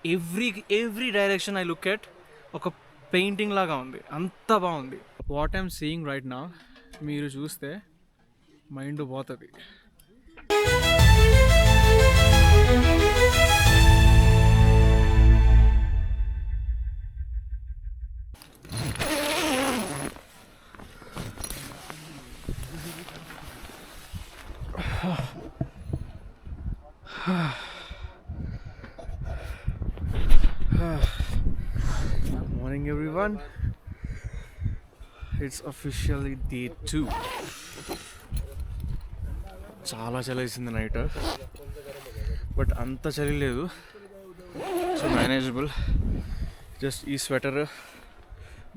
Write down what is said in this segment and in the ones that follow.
Every direction I look at ఒక painting లాగా ఉంది, అంత బాగుంది. What I'm seeing right now మీరు చూస్తే మైండ్ పోతుంది. Morning everyone, it's officially day 2. చాలా చలి వేసింది నైట్, బట్ అంత చలి లేదు, సో మేనేజబుల్. జస్ట్ ఈ స్వెటర్,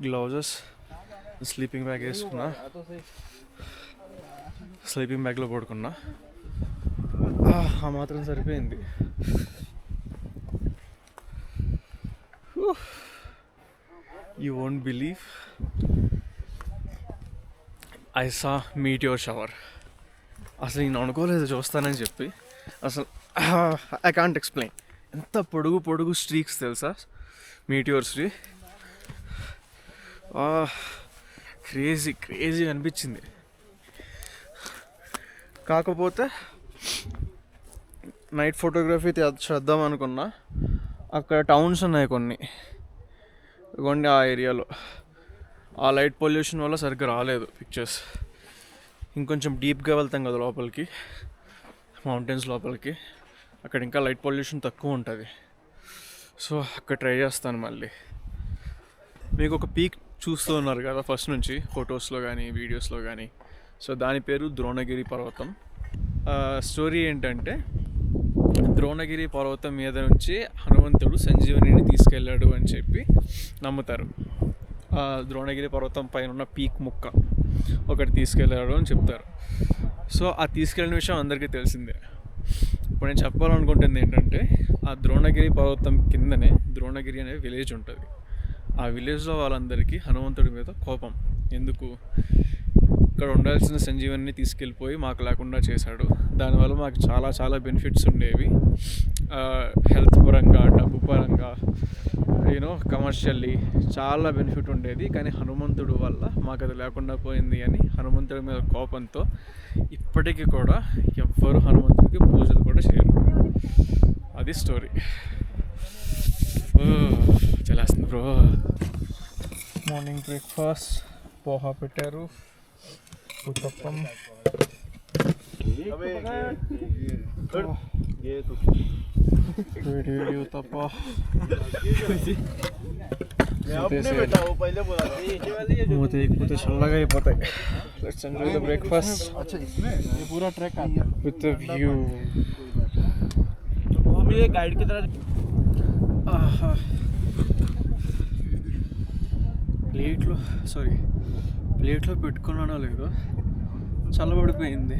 గ్లౌజెస్, స్లీపింగ్ బ్యాగ్ వేసుకున్నా, స్లీపింగ్ బ్యాగ్లో పడుకున్నా, ఆ మాత్రం సరిపోయింది. You won't believe, I saw meteor shower. అసలు నేను అనుకోలేదు చూస్తానని చెప్పి. అసలు ఐ కాంట్ ఎక్స్ప్లెయిన్. ఎంత పొడుగు స్ట్రీక్స్ తెలుసా మీటియోర్స్వి. క్రేజీ అనిపించింది. కాకపోతే నైట్ ఫోటోగ్రఫీ చేద్దాం అనుకున్నా, అక్కడ టౌన్స్ ఉన్నాయి కొన్ని ఆ ఏరియాలో. ఆ లైట్ పొల్యూషన్ వల్ల సరిగ్గా రాలేదు పిక్చర్స్. ఇంకొంచెం డీప్గా వెళ్తాం కదా లోపలికి, మౌంటైన్స్ లోపలికి, అక్కడ ఇంకా లైట్ పొల్యూషన్ తక్కువ ఉంటుంది. సో అక్కడ ట్రై చేస్తాను మళ్ళీ. మీకు ఒక పీక్ చూస్తూ ఉన్నారు కదా ఫస్ట్ నుంచి ఫొటోస్లో కానీ వీడియోస్లో కానీ. సో దాని పేరు ద్రోణగిరి పర్వతం. స్టోరీ ఏంటంటే, ద్రోణగిరి పర్వతం మీద నుంచి హనుమంతుడు సంజీవనిని తీసుకెళ్ళాడు అని చెప్పి నమ్ముతారు. ద్రోణగిరి పర్వతం పైన ఉన్న పీక్ ముక్క ఒకటి తీసుకెళ్ళాడు అని చెప్తారు. సో ఆ తీసుకెళ్ళిన విషయం అందరికీ తెలిసిందే. ఇప్పుడు నేను చెప్పాలనుకుంటుంది ఏంటంటే, ఆ ద్రోణగిరి పర్వతం కిందనే ద్రోణగిరి అనే విలేజ్ ఉంటుంది. ఆ విలేజ్లో వాళ్ళందరికీ హనుమంతుడి మీద కోపం. ఎందుకు, ఇక్కడ ఉండాల్సిన సంజీవన్ని తీసుకెళ్ళిపోయి మాకు లేకుండా చేశాడు, దానివల్ల మాకు చాలా బెనిఫిట్స్ ఉండేవి, హెల్త్ పరంగా, డబ్బు పరంగా, కమర్షియల్లీ చాలా బెనిఫిట్ ఉండేది, కానీ హనుమంతుడు వల్ల మాకు అది లేకుండా పోయింది అని హనుమంతుడి మీద కోపంతో ఇప్పటికీ కూడా ఎవ్వరు హనుమంతుడికి పూజలు కూడా చేయరు. అది స్టోరీ. చలేస్తుంది బ్రో. మార్నింగ్ బ్రేక్ఫాస్ట్ పోహా పెట్టారు, ఉత్తప్పం, వేడి ఉత్తప్ప. మూతైపోతే చల్లగా అయిపోతాయి. Let's enjoy the breakfast with view. ప్లేట్లో పెట్టుకున్నానో లేదో చల్లబడిపోయింది.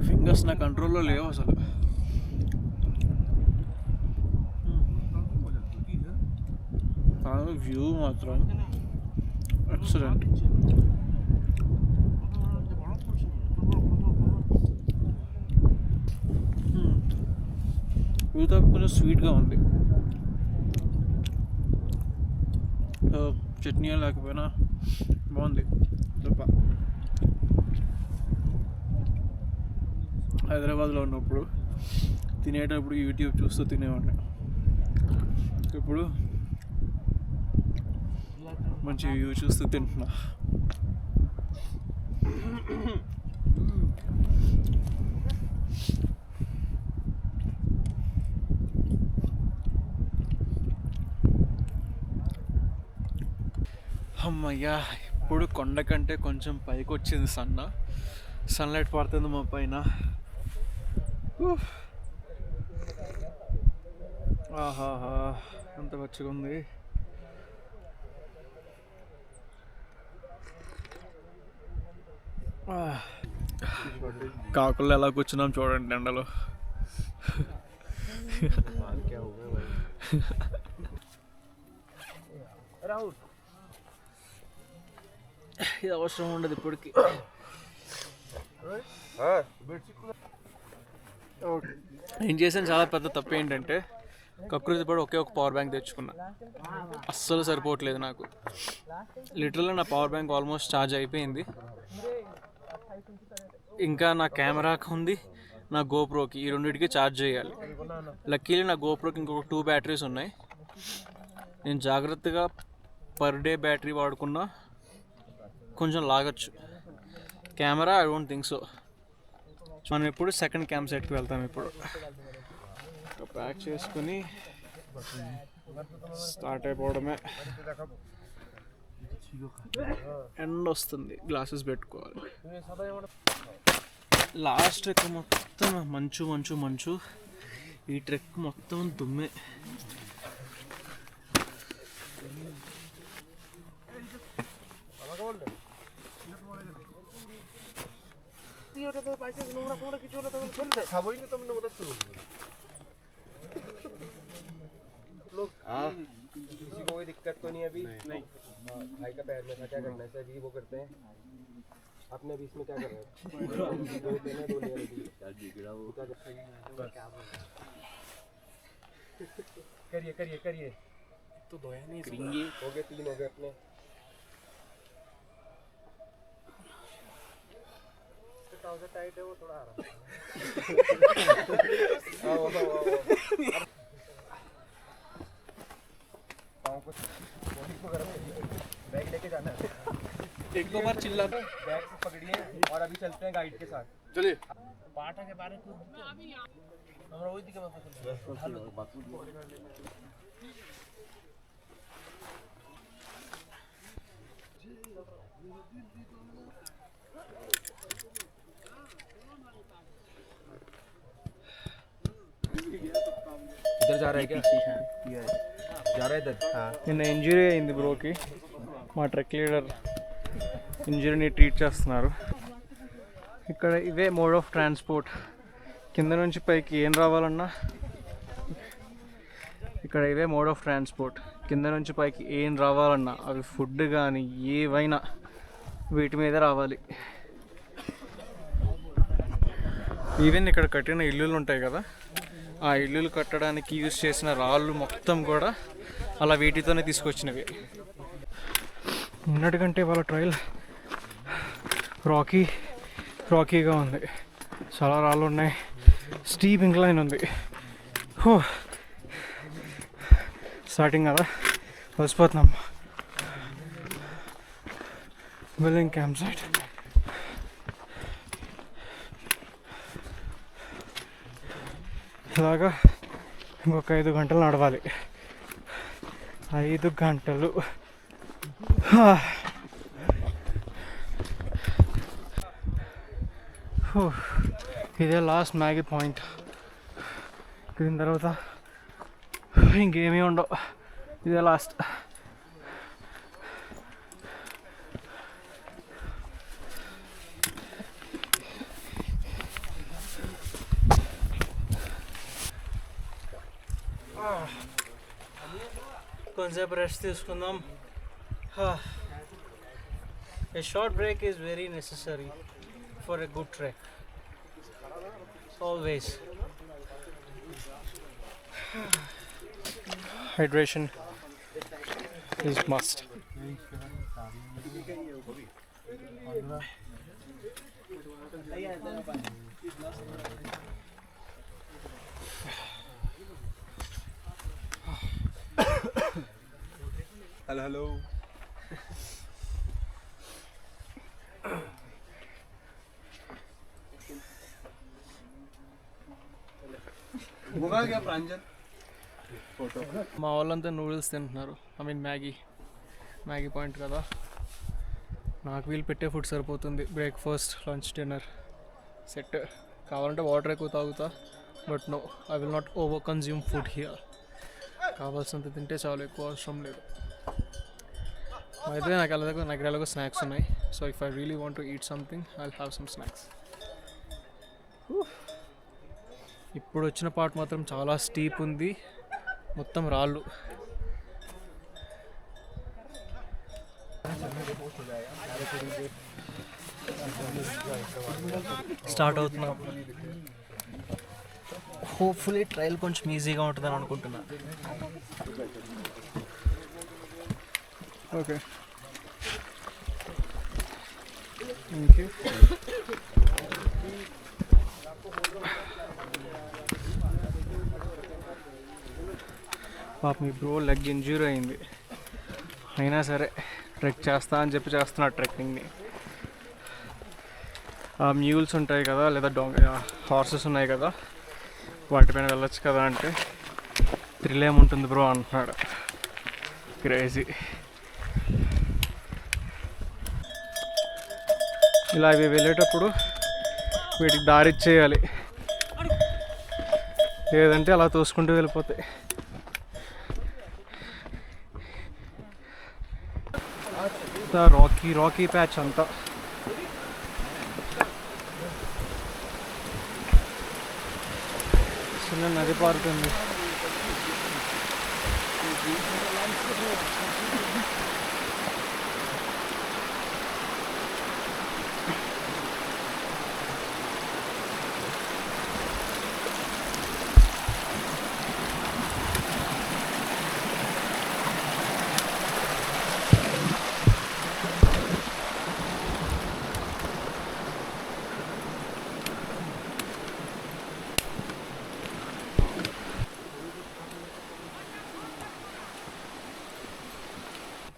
ఫింగర్స్ నా కంట్రోల్లో లేవు అసలు. వ్యూ మాత్రం ఎక్సలెంట్. ఊతప్ప కొంచెం స్వీట్గా ఉంది, చట్నీ లేకపోయినా బాగుంది. తప్ప హైదరాబాద్లో ఉన్నప్పుడు తినేటప్పుడు యూట్యూబ్ చూస్తూ తినేవాడిని. ఇప్పుడు మంచి వ్యూ చూస్తూ తింటున్నా. అమ్మయ్యా, ఇప్పుడు కొండ కంటే కొంచెం పైకి వచ్చింది సన్లైట్ పడుతుంది మా పైన. ఆహాహా, ఎంత పచ్చిగా ఉంది. కాకులు ఎలా కూర్చున్నాం చూడండి ఎండలో. ఇది అవసరం ఉండదు ఇప్పటికి. ఏం చేసాను చాలా పెద్ద తప్పు ఏంటంటే కకృతి పడి ఒకే ఒక పవర్ బ్యాంక్ తెచ్చుకున్నా. అస్సలు సరిపోవట్లేదు నాకు. లిటరల్గా నా పవర్ బ్యాంక్ ఆల్మోస్ట్ ఛార్జ్ అయిపోయింది. ఇంకా నా కెమెరాకి ఉంది, నా గోప్రోకి, ఈ రెండింటికి ఛార్జ్ చేయాలి. లక్కీలీ నా గోప్రోకి ఇంకొక 2 బ్యాటరీస్ ఉన్నాయి. నేను జాగ్రత్తగా పర్ డే బ్యాటరీ వాడుకున్నా కొంచెం లాగచ్చు. Camera I don't think so. మనం ఇప్పుడు సెకండ్ క్యాంప్ సైట్కి వెళ్తాం. ఇప్పుడు ప్యాక్ చేసుకుని స్టార్ట్ అయిపోవడమే. ఎండ్ వస్తుంది, గ్లాసెస్ పెట్టుకోవాలి. లాస్ట్ ట్రెక్ మొత్తం మంచు మంచు మంచు. ఈ ట్రెక్ మొత్తం దుమ్మే. किसी को कोई दिक्कत तो नहीं अभी? नहीं। भाई का पैर में था, क्या करना है सर? वो करते हैं आपने अभी इसमें क्या कर रहे हैं? करिए तो धोया नहीं हो गए 3 हो गए अपने। ट्राउजर टाइट है वो थोड़ा आ रहा बैग लेके जाना है। एक दो बार चिल्ला बैग पकड़िए और अभी चलते हैं गाइड के साथ। चलिए। पाटा के बारे में हमरा वही दिखा इधर जा रहा है क्या? जा रहा है इधर। నిన్న ఇంజరీ అయింది బ్రోకి. మా ట్రెక్ లీడర్ ఇంజరీని ట్రీట్ చేస్తున్నారు. ఇక్కడ ఇవే మోడ్ ఆఫ్ ట్రాన్స్పోర్ట్. కింద నుంచి పైకి ఏం రావాలన్నా ఇక్కడ ఇవే మోడ్ ఆఫ్ ట్రాన్స్పోర్ట్. కింద నుంచి పైకి ఏం రావాలన్నా అవి ఫుడ్ కానీ ఏవైనా వీటి మీద రావాలి. ఈవెన్ ఇక్కడ కట్టిన ఇల్లులు ఉంటాయి కదా, ఆ ఇల్లులు కట్టడానికి యూజ్ చేసిన రాళ్ళు మొత్తం కూడా అలా వీటితోనే తీసుకొచ్చినవి. నిన్నటికంటే వాళ్ళ ట్రైల్ రాకీగా ఉంది. చాలా రాళ్ళు ఉన్నాయి, స్టీప్ ఇంక్లైన్ ఉంది. స్టార్టింగ్ కదా, వసిపోతున్నాం. Building camp site. ఇలాగా ఇంకొక 5 గంటలు నడవాలి. 5 గంటలు. ఇదే లాస్ట్ మ్యాగీ పాయింట్. దీని తర్వాత ఇంకేమీ ఉండవు. ఇదే లాస్ట్. కొంచెంసేపు రెస్ట్ తీసుకుందాం. A short break is very necessary for a good trek. Always. Hydration is must. Hello. क्या प्रांजल फोटो మా వాళ్ళంతా నూడిల్స్ తింటున్నారు. ఐ మీన్ మ్యాగీ పాయింట్ కదా. నాకు వీళ్ళు పెట్టే ఫుడ్ సరిపోతుంది. Breakfast, lunch, dinner set. కావాలంటే వాటర్ ఎక్కువ తాగుతా, but no, I will not over consume food here. కావాల్సినంత తింటే చాలు, ఎక్కువ అవసరం లేదు. అయితే నాకు ఎలాగో స్నాక్స్ ఉన్నాయి. So if I really want to eat something I will have some snacks. ఇప్పుడు వచ్చిన పార్ట్ మాత్రం చాలా స్టీప్ ఉంది, మొత్తం రాళ్ళు. స్టార్ట్ అవుతున్నాం. హోప్ఫుల్లీ ట్రయల్ కొంచెం ఈజీగా ఉంటుందని అనుకుంటున్నా. Okay, thank you. పాప మీ బ్రో లెగ్ ఇంజ్యూర్ అయింది, అయినా సరే ట్రెక్ చేస్తా అని చెప్పి చేస్తున్నాడు ట్రెక్కింగ్ని. మ్యూల్స్ ఉంటాయి కదా, లేదా హార్సెస్ ఉన్నాయి కదా, వాటిపైన వెళ్ళొచ్చు కదా అంటే థ్రిల్ ఏముంటుంది బ్రో అంటున్నాడు. క్రేజీ. ఇలా ఇవి వెళ్ళేటప్పుడు వీటికి దారి ఇచ్చేయాలి, లేదంటే అలా తోసుకుంటూ వెళ్ళిపోతాయి. రాకీ ప్యాచ్ అంతా. చిన్న నది పారుతుంది.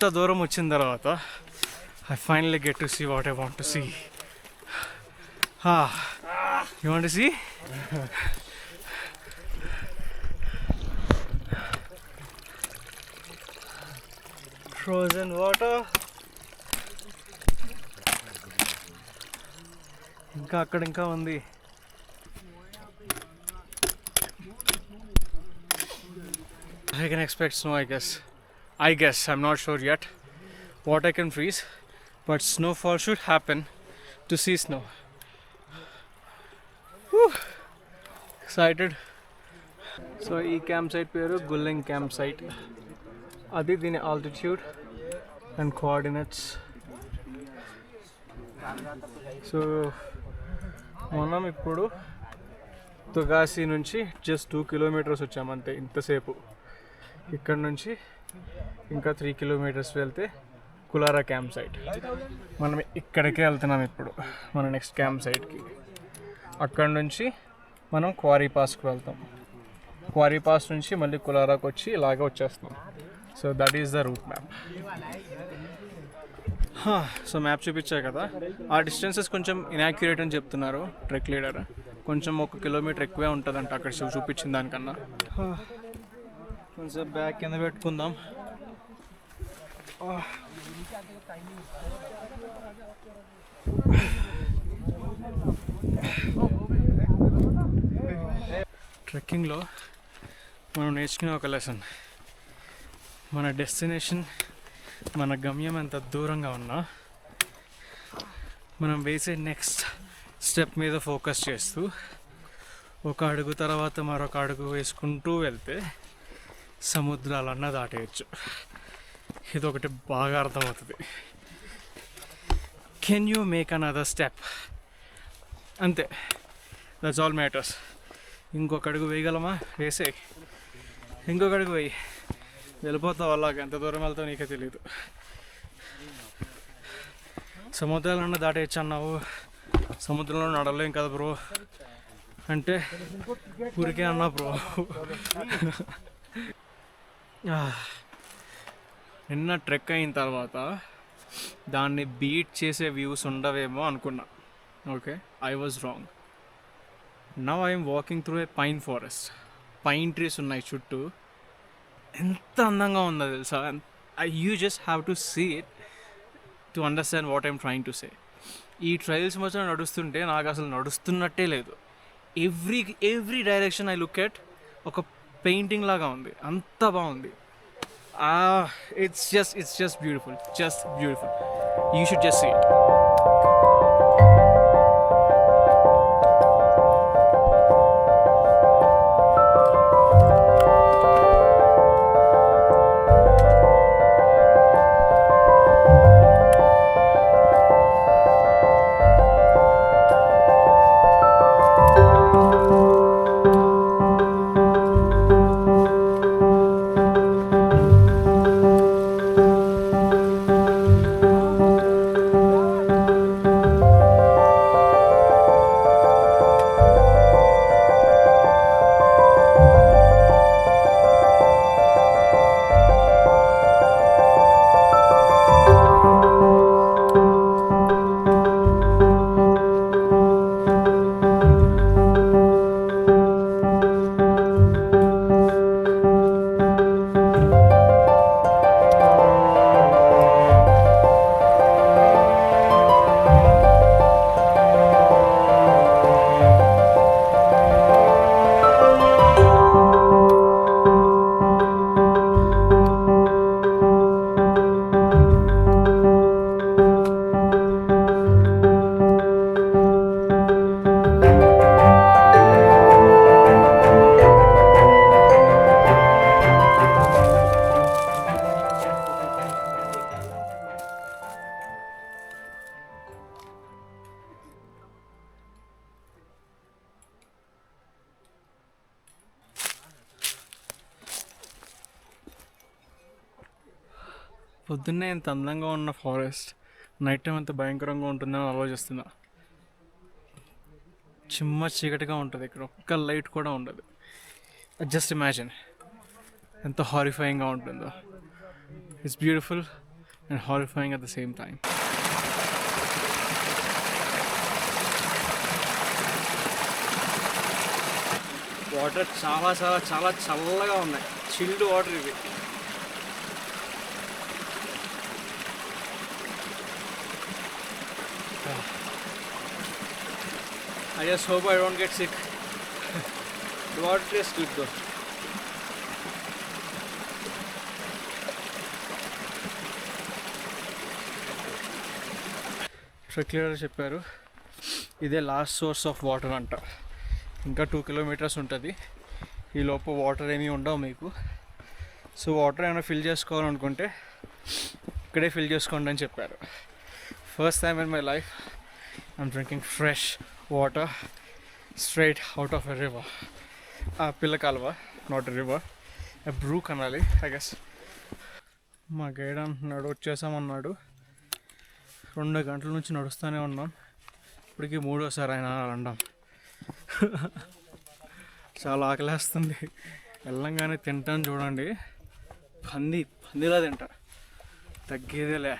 ఇంత దూరం వచ్చిన తర్వాత I finally get to see what I want to see. You want to see? Frozen water. ఇంకా అక్కడ ఇంకా ఉంది. I can expect snow, I guess, I'm not sure yet what I can freeze, but snowfall should happen to see snow. Whew. Excited. So ee campsite peru Gulling campsite. Adi dini altitude and coordinates. So మనం ఇప్పుడు తుగాసి నుంచి just 2 kilometres వచ్చామంతే. ఇంతసేపు ఇక్కడ నుంచి ఇంకా 3 kilometres వెళ్తే కులారా camp site. మనం ఇక్కడికే వెళ్తున్నాం ఇప్పుడు, మన నెక్స్ట్ క్యాంప్ సైట్కి. అక్కడ నుంచి మనం క్వారీ పాస్కి వెళ్తాం. క్వారీ పాస్ నుంచి మళ్ళీ కులారాకి వచ్చి ఇలాగే వచ్చేస్తాం. So that is the route map. So map చూపించా కదా, ఆ డిస్టెన్సెస్ కొంచెం ఇన్యాక్యురేట్ అని చెప్తున్నారు ట్రెక్ లీడర్. కొంచెం 1 కిలోమీటర్ ఎక్కువే ఉంటుందంట అక్కడ చూపించిన దానికన్నా. కొంచెం బ్యాగ్ కింద పెట్టుకుందాం. ట్రెక్కింగ్లో మనం నేర్చుకునే ఒక లెసన్, మన డెస్టినేషన్, మన గమ్యం ఎంత దూరంగా ఉన్నా మనం వేసే నెక్స్ట్ స్టెప్ మీద ఫోకస్ చేస్తూ ఒక అడుగు తర్వాత మరొక అడుగు వేసుకుంటూ వెళ్తే సముద్రాలన్నా దాటేయచ్చు. ఇది ఒకటి బాగా అర్థమవుతుంది. Can you make another step? అంతే, దట్స్ ఆల్ మ్యాటర్స్. ఇంకొక అడుగు వేయగలమా? వేసేయి. ఇంకొక అడుగు వేయి, వెళ్ళిపోతావు. అలాగ ఎంత దూరం వెళ్తావు నీకే తెలియదు. సముద్రాలన్నా దాటేయచ్చు అన్నావు, సముద్రంలో నడలేం కదా బ్రో అంటే ఊరికే అన్నా బ్రో. నిన్న ట్రెక్ అయిన తర్వాత దాన్ని బీట్ చేసే వ్యూస్ ఉండవేమో అనుకున్నా. Okay, I was wrong. Now I'm walking through a pine forest. Pine trees ఉన్నాయి చుట్టూ. ఎంత అందంగా ఉందో తెలుసా. You just have to see it to understand what I'm trying to say. ఈ ట్రైల్స్ మధ్య నడుస్తుంటే నాకు అసలు నడుస్తున్నట్టే లేదు. Every direction I look at ఒక పెయింటింగ్ లాగా ఉంది. అంత బాగుంది. It's just beautiful. You should just see it. పొద్దున్నే ఇంత అందంగా ఉన్న ఫారెస్ట్ నైట్ టైం అంత భయంకరంగా ఉంటుందని ఆలోచిస్తున్నా. చిమ్మ చీకటిగా ఉంటుంది, ఇక్కడ ఒక్క లైట్ కూడా ఉండదు. జస్ట్ ఇమాజిన్ ఎంత హారిఫైయింగ్గా ఉంటుందో. It's beautiful and horrifying at the same time. Water చాలా చాలా చాలా చల్లగా ఉన్నాయి, చిల్డ్ వాటర్ ఇవి. I just hope I don't get sick. The water tastes good though. క్లియర్గా చెప్పారు, ఇదే లాస్ట్ సోర్స్ ఆఫ్ వాటర్ అంట. ఇంకా 2 kilometers ఉంటుంది. ఈ లోపు వాటర్ ఏమీ ఉండవు మీకు. సో వాటర్ ఏమైనా ఫిల్ చేసుకోవాలనుకుంటే ఇక్కడే ఫిల్ చేసుకోండి అని చెప్పారు. First time in my life I'm drinking fresh water straight out of a river. ఆ పిల్ల కాలువ, not a river, a brook అనాలి ఐ గెస్. మా గైడ్ అంటున్నాడు వచ్చేసామన్నాడు. 2 గంటల నుంచి నడుస్తూనే ఉన్నాం, ఇప్పటికీ 3వసారి ఆయన అనడం. చాలా ఆకలేస్తుంది. వెళ్ళంగానే తింటాను చూడండి, పందిలా తింటా, తగ్గేదేలే.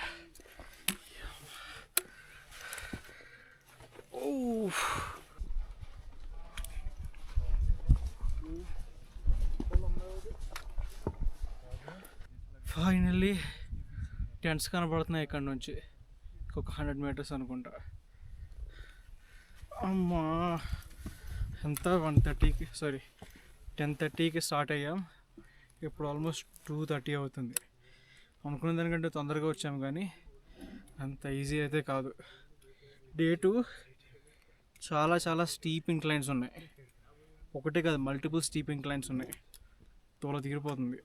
ఫైనల్లీ టెంట్స్ కనబడుతున్నాయి ఇక్కడ నుంచి. ఒక 100 meters అనుకుంటా. అమ్మా, ఎంత 10:30కి స్టార్ట్ అయ్యాం. ఇప్పుడు ఆల్మోస్ట్ 2:30 అవుతుంది. అనుకున్న దానికంటే తొందరగా వచ్చాము, కానీ అంత ఈజీ అయితే కాదు. డే 2 చాలా చాలా స్టీప్ ఇంక్లైన్స్ ఉన్నాయి. ఒకటే కాదు, మల్టిపుల్ స్టీప్ ఇంక్లైన్స్ ఉన్నాయి. తోల తీరిపోతుంది.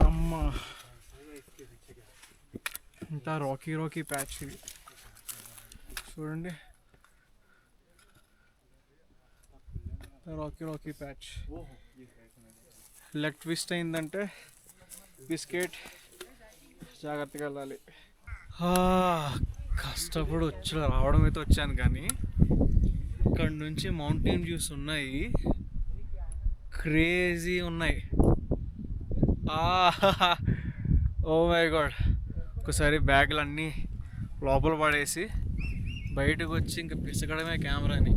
అమ్మా, ఇంత రాకీ ప్యాచ్ ఇది చూడండి. Rocky patch. లెగ్ ట్విస్ట్ అయిందంటే బిస్కెట్, జాగ్రత్తగా వెళ్ళాలి. కష్టపడి రావడం అయితే వచ్చాను, కానీ ఇక్కడ నుంచి మౌంటైన్ వ్యూస్ ఉన్నాయి, క్రేజీ ఉన్నాయి. Oh my God. ఒకసారి బ్యాగులు అన్నీ లోపల పడేసి బయటకు వచ్చి ఇంకా పిసకడమే కెమెరాని.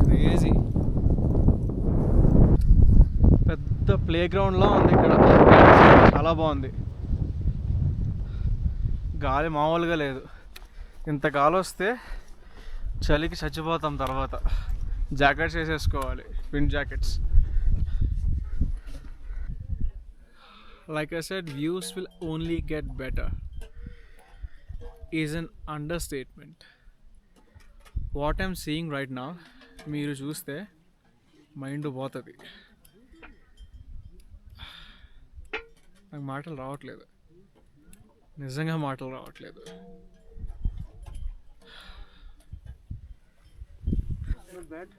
క్రేజీ. పెద్ద ప్లే గ్రౌండ్లా ఉంది ఇక్కడ, చాలా బాగుంది. గాలి మామూలుగా లేదు. ఇంత గాలి వస్తే చలికి చచ్చిపోతాం. తర్వాత జాకెట్స్ వేసేసుకోవాలి, wind jackets. Like I said, views will only get better is an understatement. What I'm seeing right now, మీరు చూస్తే మైండ్ పోతుంది. నాకు మాటలు రావట్లేదు, నిజంగా మాటలు రావట్లేదు. Not bad.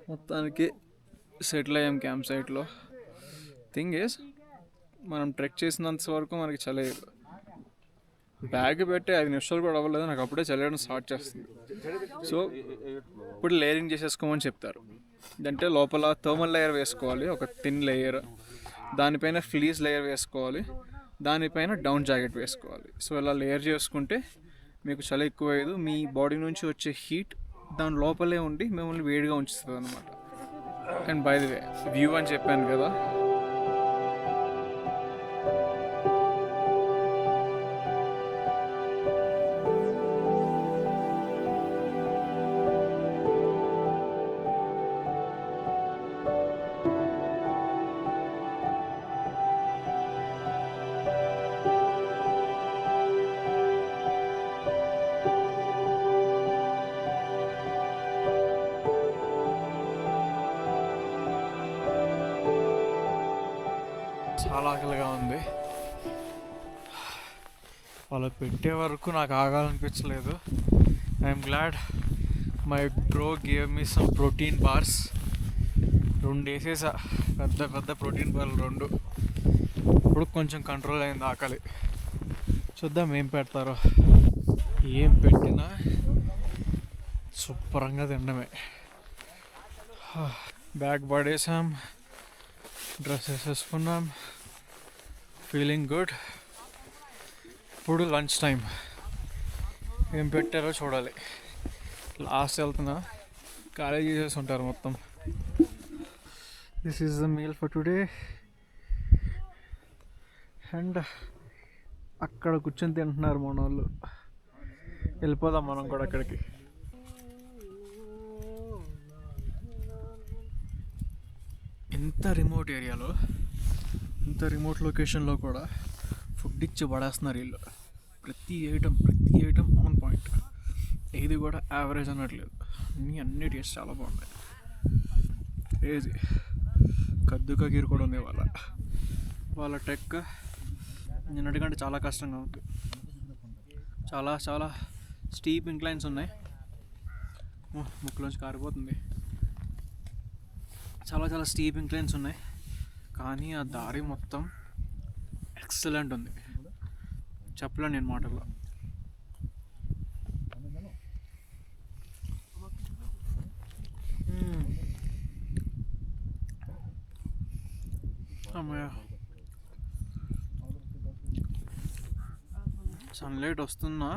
మొత్తానికి సెటిల్ అయ్యాం క్యాంప్ సైట్లో. థింగ్ ఈజ్, మనం ట్రెక్ చేసినంత వరకు మనకి చలేదు. బ్యాగ్ పెట్టి 5 నిమిషాలు కూడా అవ్వలేదు, నాకు అప్పుడే చల్లడం స్టార్ట్ చేస్తుంది. సో ఇప్పుడు లేయరింగ్ చేసేసుకోమని చెప్తారు. అంటే లోపల థర్మల్ లేయర్ వేసుకోవాలి, ఒక థిన్ లేయర్. దానిపైన ఫ్లీస్ లేయర్ వేసుకోవాలి, దానిపైన డౌన్ జాకెట్ వేసుకోవాలి. సో ఇలా లేయర్ చేసుకుంటే మీకు చలి ఎక్కువ అయ్యేది. మీ బాడీ నుంచి వచ్చే హీట్ దాని లోపలే ఉండి మిమ్మల్ని వేడిగా ఉంచుతుంది అనమాట. And by the way, view అని చెప్పాను కదా, చాలా ఆకలిగా ఉంది. వాళ్ళు పెట్టే వరకు నాకు ఆగాలనిపించలేదు. I'm glad my bro gave me some protein bars. 2 వేసేసా, పెద్ద పెద్ద ప్రోటీన్ బార్లు 2. ఇప్పుడు కొంచెం కంట్రోల్ అయింది ఆకలి. చూద్దాం ఏం పెడతారో. ఏం పెట్టినా శుభ్రంగా తినడమే. బ్యాగ్ పడేసాం, డ్రెస్సెస్ వేసుకున్నాం, ఫీలింగ్ గుడ్. ఇప్పుడు లంచ్ టైం. ఏం పెట్టారో చూడాలి. లాస్ట్ వెళ్తున్నా, ఖాళీ చేసేసి ఉంటారు మొత్తం. This is the meal for today. And అక్కడ కూర్చొని తింటున్నారు మన వాళ్ళు. వెళ్ళిపోదాం మనం కూడా అక్కడికి. ఇంత రిమోట్ ఏరియాలో, ఇంత రిమోట్ లొకేషన్లో కూడా ఫుడ్ ఇచ్చి పడేస్తున్నారు వీళ్ళు. ప్రతి ఐటమ్ ఆన్ పాయింట్. ఏది కూడా యావరేజ్ అన్నట్లేదు. అన్ని టేస్ట్ చాలా బాగున్నాయి. క్రేజీ. కద్దుకా గీరు కూడా ఉంది వాళ్ళ టెక్. నిన్నటికంటే చాలా కష్టంగా ఉంది. చాలా చాలా స్టీప్ ఇంక్లైన్స్ ఉన్నాయి. ముక్కులోంచి కారిపోతుంది. చాలా చాలా స్టీప్ ఇంక్లైన్స్ ఉన్నాయి, కానీ ఆ దారి మొత్తం ఎక్సలెంట్ ఉంది. చెప్పలేను నేను మాటల్లో. సన్లైట్ వస్తున్నా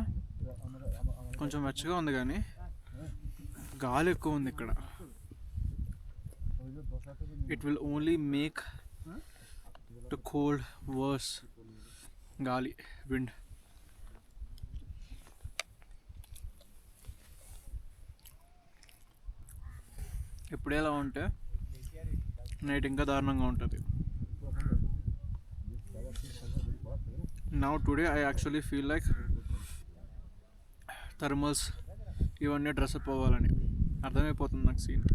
కొంచెం వెచ్చగా ఉంది, కానీ గాలి ఎక్కువ ఉంది ఇక్కడ. It will only make the cold worse. గాలి, విండ్. ఇప్పుడు ఎలా ఉంటే నైట్ ఇంకా దారుణంగా ఉంటుంది. Now today I actually feel like thermals ఇవన్నీ డ్రెస్అప్ అవ్వాలని అర్థమైపోతుంది నాకు సీన్.